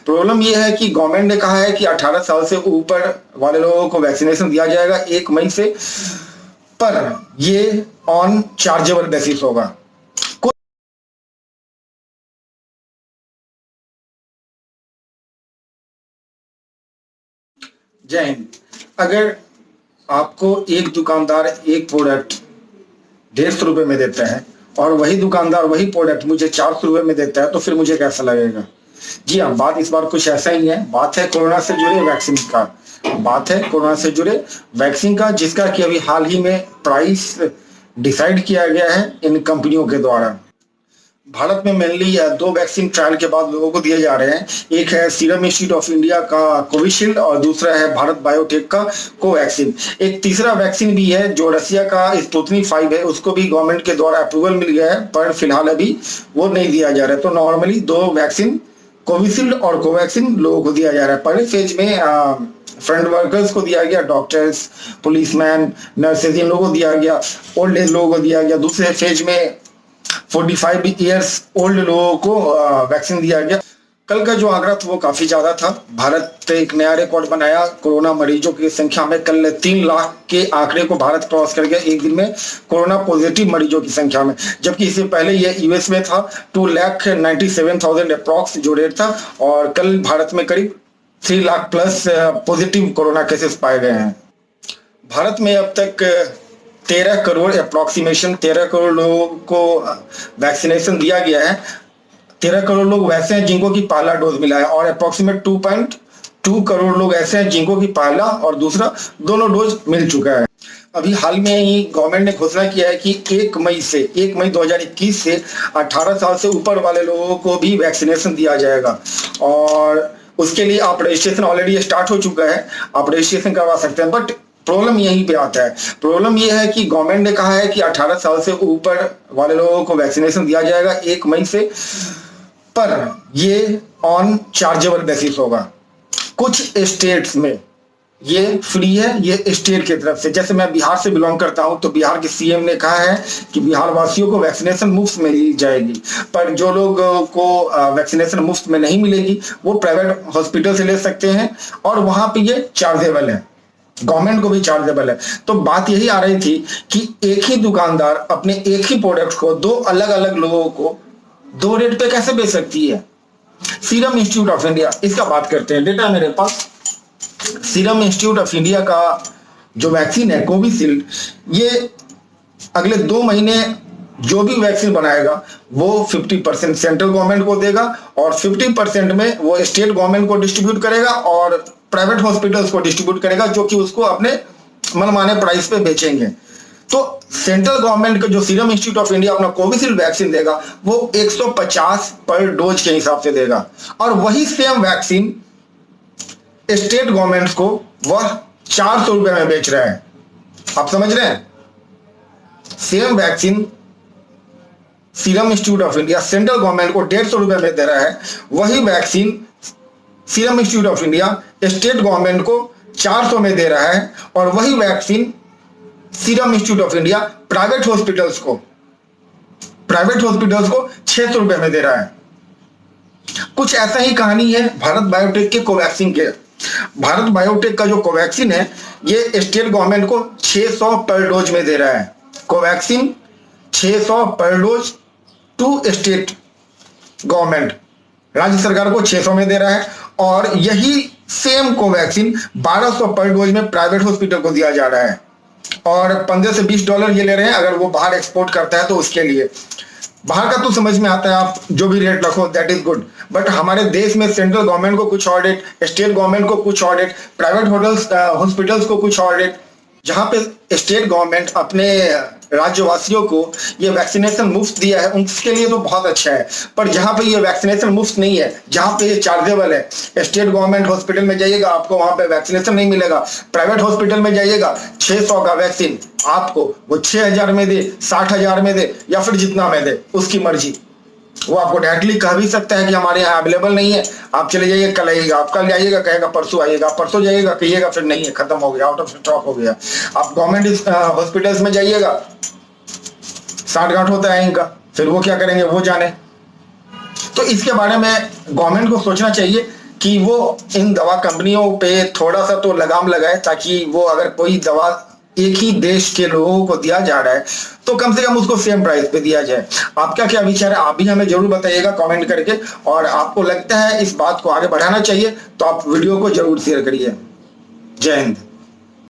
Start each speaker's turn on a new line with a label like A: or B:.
A: Problem ये है कि गवर्नमेंट ने कहा है कि 18 साल से ऊपर वाले लोगों को वैक्सीनेशन दिया जाएगा 1 मई से, पर ये ऑन चार्जेबल बेसिस होगा। जय हिंद। अगर आपको एक दुकानदार एक प्रोडक्ट 150 रुपए में देता है और वही दुकानदार वही प्रोडक्ट मुझे 400 रुपए में देता है, तो फिर मुझे कैसा लगेगा? जी हाँ, बात इस बार कुछ ऐसा ही है। बात है कोरोना से जुड़े वैक्सीन का। बात है कोरोना से जुड़े वैक्सीन का, जिसका कि अभी हाल ही में प्राइस डिसाइड किया गया है इन कंपनियों के द्वारा। भारत में मेनली 2 वैक्सीन ट्रायल के बाद लोगों को दिए जा रहे हैं। एक है सीरम इंस्टीट्यूट ऑफ इंडिया का कोविशील्ड और दूसरा है भारत बायोटेक का कोवैक्सीन। एक तीसरा वैक्सीन भी है जो रसिया का स्पुतनिक 5 है, उसको भी गवर्नमेंट के द्वारा अप्रूवल मिल गया है, पर फिलहाल अभी वो नहीं दिया जा रहा है। तो नॉर्मली 2 वैक्सीन कोविशील्ड और कोवैक्सीन लोगों को दिया जा रहा है। पहले फेज में फ्रंट वर्कर्स को दिया गया, डॉक्टर्स, पुलिसमैन, नर्सेज, इन लोगों को दिया गया, ओल्ड एज लोगों को दिया गया। दूसरे फेज में 45 ईयर्स ओल्ड लोगों को वैक्सीन दिया गया। कल का जो आंकड़ा था वो काफी ज्यादा था। भारत एक नया रिकॉर्ड बनाया कोरोना मरीजों की संख्या में। कल 3 लाख के आंकड़े को भारत क्रॉस कर गया एक दिन में कोरोना पॉजिटिव मरीजों की संख्या में, जबकि इससे पहले ये यूएस में था 2,97,000 अप्रॉक्स जो रेट था, और कल भारत में करीब 3 lakh plus positive corona cases पाए गए हैं। भारत में अब तक 13 करोड़ अप्रॉक्सीमेशन 13 करोड़ लोगों को वैक्सीनेशन दिया गया है। 13 करोड़ लोग वैसे हैं जिनको की पहला डोज मिला है, और अप्रॉक्सीमेट 2.2 करोड़ लोग ऐसे हैं जिनको की पहला और दूसरा दोनों डोज मिल चुका है। अभी हाल में ही गवर्नमेंट ने घोषणा किया है कि 1 मई 2021 से 18 साल से ऊपर वाले लोगों को भी वैक्सीनेशन दिया जाएगा, और उसके लिए आप रजिस्ट्रेशन ऑलरेडी स्टार्ट हो चुका है, आप रजिस्ट्रेशन करवा सकते हैं। बट प्रॉब्लम यहीं पे आता है। प्रॉब्लम यह है कि गवर्नमेंट ने कहा है कि 18 साल से ऊपर वाले लोगों को वैक्सीनेशन दिया जाएगा 1 मई से, पर ये ऑन चार्जेबल बेसिस होगा। कुछ स्टेट्स में ये फ्री है, ये स्टेट की तरफ से। जैसे मैं बिहार से बिलोंग करता हूं, तो बिहार के सीएम ने कहा है कि बिहार वासियों को वैक्सीनेशन मुफ्त में दी जाएगी, पर जो लोग को वैक्सीनेशन मुफ्त में नहीं मिलेगी वो प्राइवेट हॉस्पिटल से ले सकते हैं, और वहां पे ये चार्जेबल है, गवर्नमेंट को भी चार्जेबल है। तो बात यही आ रही थी कि एक ही दुकानदार अपने एक ही प्रोडक्ट को 2 अलग अलग लोगों को 2 रेट पे कैसे बेच सकती है। सीरम इंस्टीट्यूट ऑफ इंडिया, इसका बात करते हैं, डेटा मेरे पास। सीरम इंस्टीट्यूट ऑफ इंडिया का जो वैक्सीन है कोविशील्ड, ये अगले 2 महीने जो भी वैक्सीन बनाएगा वो 50% सेंट्रल गवर्नमेंट को देगा, और 50% में वो स्टेट गवर्नमेंट को डिस्ट्रीब्यूट करेगा और प्राइवेट हॉस्पिटल्स को डिस्ट्रीब्यूट करेगा, जो कि उसको अपने मनमाने प्राइस पे बेचेंगे। तो सेंट्रल गवर्नमेंट का जो सीरम इंस्टीट्यूट ऑफ इंडिया अपना कोविशील्ड वैक्सीन देगा वो 150 पर डोज के हिसाब से देगा, और वही सेम वैक्सीन स्टेट गवर्नमेंट को वह 400 रुपए में बेच रहा है। आप समझ रहे हैं? Same vaccine serum institute of India central government को 150 रुपए में दे रहा है, वही vaccine serum institute of India state government को 400 में दे रहा है, और वही vaccine serum institute of India private hospitals को 600 रुपए में दे रहा है। कुछ ऐसा ही कहानी है भारत बायोटेक के कोवैक्सीन के। भारत बायोटेक का जो कोवैक्सीन है ये स्टेट गवर्नमेंट को 600 पर डोज में दे रहा है। कोवैक्सीन 600 पर डोज टू स्टेट गवर्नमेंट, राज्य सरकार को 600 में दे रहा है, और यही सेम कोवैक्सीन 1200 पर डोज में प्राइवेट हॉस्पिटल को दिया जा रहा है, और $15 से $20 ये ले रहे हैं अगर वो बाहर एक्सपोर्ट करता है तो उसके लिए। बाहर का तो समझ में आता है, आप जो भी रेट रखो दैट इज गुड, बट हमारे देश में सेंट्रल गवर्नमेंट को कुछ और रेट, स्टेट गवर्नमेंट को कुछ और रेट, प्राइवेट हॉस्पिटल्स को कुछ और रेट। जहां पे स्टेट गवर्नमेंट अपने राज्यवासियों को ये वैक्सीनेशन मुफ्त दिया है उनके लिए तो बहुत अच्छा है, पर जहां पे ये वैक्सीनेशन मुफ्त नहीं है, जहां पे ये चार्जेबल है, स्टेट गवर्नमेंट हॉस्पिटल में जाइएगा आपको वहां पे वैक्सीनेशन नहीं मिलेगा, प्राइवेट हॉस्पिटल में जाइएगा 600 का वैक्सीन आपको वो 6000 में दे, 60,000 में दे, या फिर जितना में दे, उसकी मर्जी। वो आपको डायरेक्टली कह भी सकता है कि हमारे यहाँ अवेलेबल नहीं है, आप चले जाइए, कल आइएगा, आप कल जाइएगा कहेगा परसों आइएगा, परसों जाइएगा कहिएगा फिर नहीं है, खत्म हो गया, आउट ऑफ स्टॉक हो गया। आप गवर्नमेंट हॉस्पिटल्स में जाइएगा, साठ गांठ होता है इनका, फिर वो क्या करेंगे वो जाने। तो इसके बारे में गवर्नमेंट को सोचना चाहिए कि वो इन दवा कंपनियों पे थोड़ा सा तो लगाम लगाए, ताकि वो अगर कोई दवा एक ही देश के लोगों को दिया जा रहा है तो कम से कम उसको सेम प्राइस पे दिया जाए। आपका क्या विचार है, आप भी हमें जरूर बताइएगा कमेंट करके। और आपको लगता है इस बात को आगे बढ़ाना चाहिए तो आप वीडियो को जरूर शेयर करिए। जय हिंद।